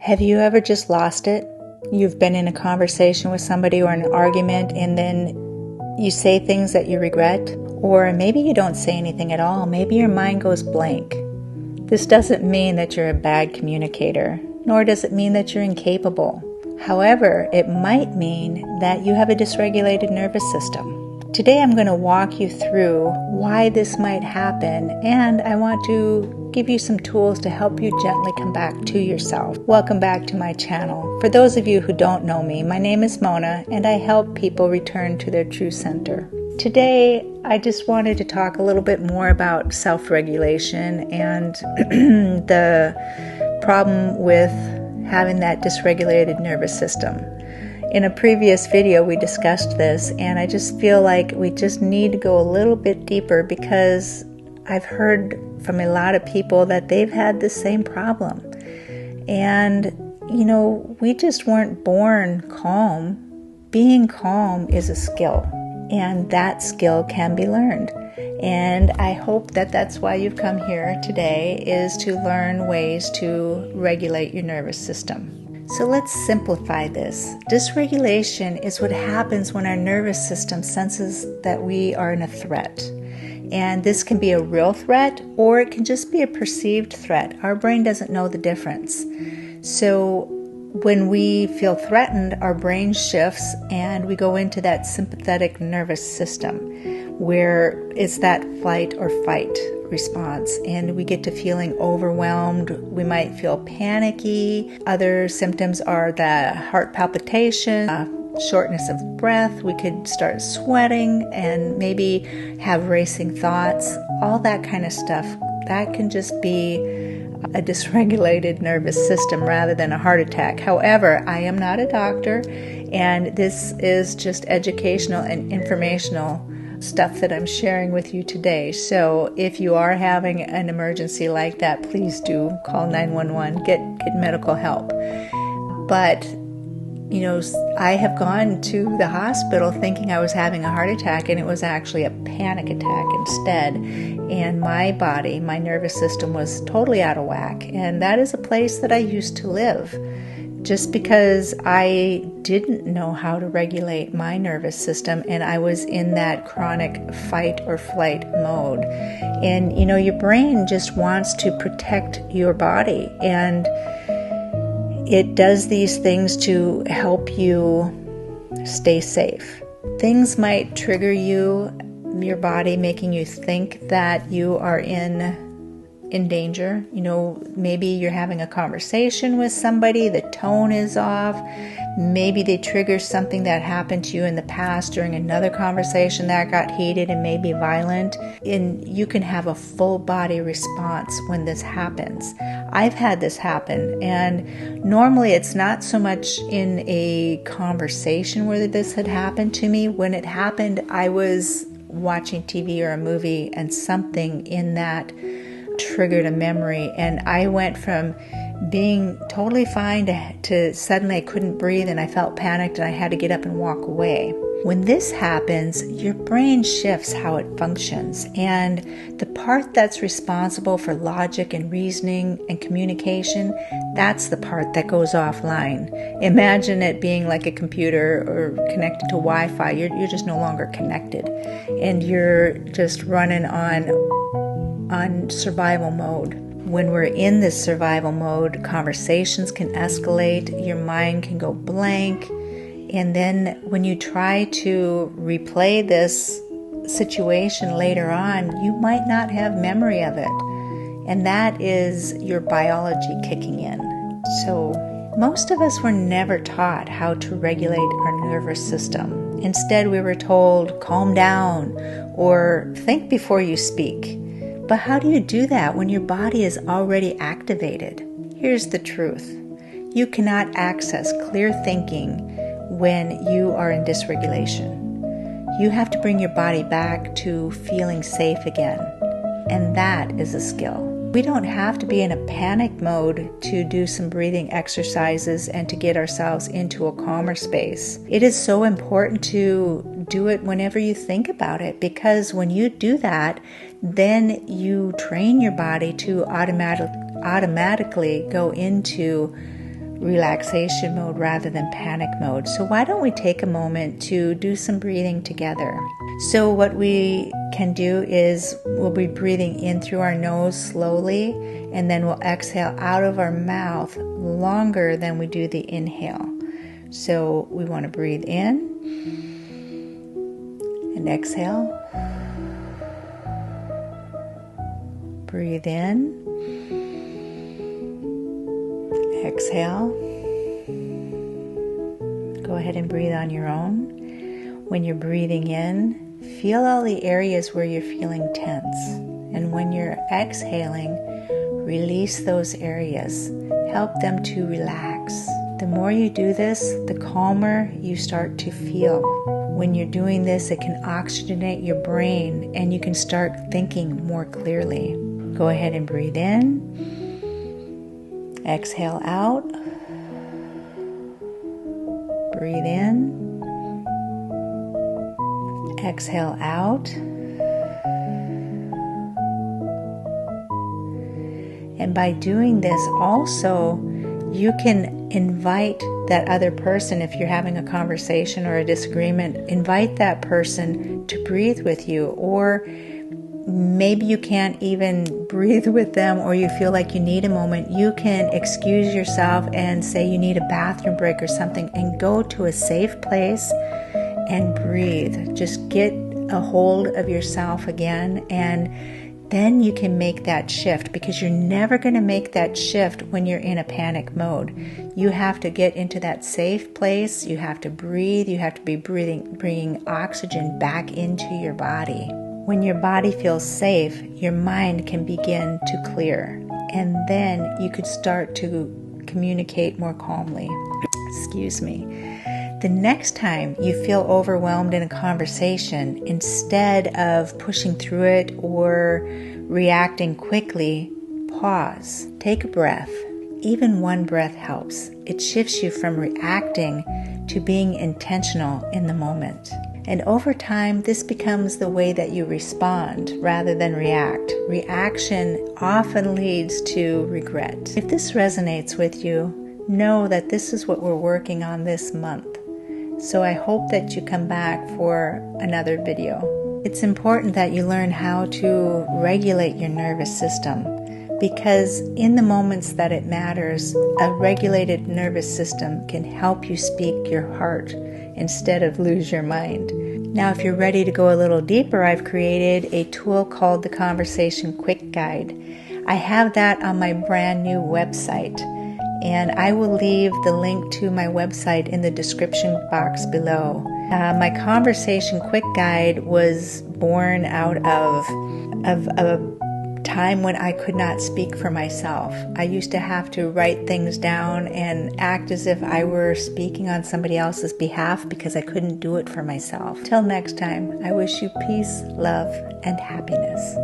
Have you ever just lost it? You've been in a conversation with somebody or an argument and then you say things that you regret? Or maybe you don't say anything at all. Maybe your mind goes blank. This doesn't mean that you're a bad communicator, nor does it mean that you're incapable. However, it might mean that you have a dysregulated nervous system. Today I'm going to walk you through why this might happen, and I want to give you some tools to help you gently come back to yourself. Welcome back to my channel. For those of you who don't know me, my name is Mona, and I help people return to their true center. Today, I just wanted to talk a little bit more about self-regulation and the problem with having that dysregulated nervous system. In a previous video, we discussed this, and I just feel like we just need to go a little bit deeper because I've heard from a lot of people that they've had the same problem. And, we just weren't born calm. Being calm is a skill, and that skill can be learned. And I hope that that's why you've come here today, is to learn ways to regulate your nervous system. So let's simplify this. Dysregulation is what happens when our nervous system senses that we are in a threat. And this can be a real threat, or it can just be a perceived threat. Our brain doesn't know the difference. So when we feel threatened, our brain shifts and we go into that sympathetic nervous system, where it's that flight or fight response, and we get to feeling overwhelmed. We might feel panicky. Other symptoms are the heart palpitation, shortness of breath. We could start sweating and maybe have racing thoughts, all that kind of stuff. That can just be a dysregulated nervous system rather than a heart attack. However, I am not a doctor, and this is just educational and informational stuff that I'm sharing with you today. So if you are having an emergency like that, please do call 911, get medical help. But, I have gone to the hospital thinking I was having a heart attack, and it was actually a panic attack instead. And my body, my nervous system was totally out of whack. And that is a place that I used to live, just because I didn't know how to regulate my nervous system, and I was in that chronic fight or flight mode. And your brain just wants to protect your body, and it does these things to help you stay safe. Things might trigger your body, making you think that you are in danger. Maybe you're having a conversation with somebody, the tone is off. Maybe they trigger something that happened to you in the past during another conversation that got heated and maybe violent. And you can have a full body response when this happens. I've had this happen, and normally it's not so much in a conversation where this had happened to me. When it happened, I was watching TV or a movie, and something in that triggered a memory, and I went from being totally fine to suddenly I couldn't breathe and I felt panicked and I had to get up and walk away. When this happens, your brain shifts how it functions, and the part that's responsible for logic and reasoning and communication, that's the part that goes offline. Imagine it being like a computer or connected to Wi-Fi. You're just no longer connected, and you're just running on survival mode. When we're in this survival mode, conversations can escalate, your mind can go blank, and then when you try to replay this situation later on, you might not have memory of it. And that is your biology kicking in. So most of us were never taught how to regulate our nervous system. Instead, we were told, calm down, or think before you speak. But how do you do that when your body is already activated? Here's the truth. You cannot access clear thinking when you are in dysregulation. You have to bring your body back to feeling safe again. And that is a skill. We don't have to be in a panic mode to do some breathing exercises and to get ourselves into a calmer space. It is so important to do it whenever you think about it, because when you do that, then you train your body to automatically go into relaxation mode rather than panic mode. So why don't we take a moment to do some breathing together? So what we can do is we'll be breathing in through our nose slowly, and then we'll exhale out of our mouth longer than we do the inhale. So we want to breathe in and exhale. Breathe in. Exhale. Go ahead and breathe on your own. When you're breathing in, feel all the areas where you're feeling tense. And when you're exhaling, release those areas. Help them to relax. The more you do this, the calmer you start to feel. When you're doing this, it can oxygenate your brain and you can start thinking more clearly. Go ahead and breathe in. Exhale out. Breathe in. Exhale out. And by doing this also, you can invite that other person, if you're having a conversation or a disagreement, invite that person to breathe with you. Or maybe you can't even breathe with them, or you feel like you need a moment. You can excuse yourself and say you need a bathroom break or something, and go to a safe place and breathe. Just get a hold of yourself again, and then you can make that shift, because you're never going to make that shift when you're in a panic mode. You have to get into that safe place. You have to breathe. You have to be bringing oxygen back into your body. When your body feels safe, your mind can begin to clear, and then you could start to communicate more calmly. Excuse me. The next time you feel overwhelmed in a conversation, instead of pushing through it or reacting quickly, pause, take a breath. Even one breath helps. It shifts you from reacting to being intentional in the moment. And over time, this becomes the way that you respond rather than react. Reaction often leads to regret. If this resonates with you, know that this is what we're working on this month. So I hope that you come back for another video. It's important that you learn how to regulate your nervous system, because in the moments that it matters, a regulated nervous system can help you speak your heart instead of lose your mind. Now, if you're ready to go a little deeper, I've created a tool called the Conversation Quick Guide. I have that on my brand new website, and I will leave the link to my website in the description box below. My Conversation Quick Guide was born out of a time when I could not speak for myself. I used to have to write things down and act as if I were speaking on somebody else's behalf because I couldn't do it for myself. Till next time, I wish you peace, love, and happiness.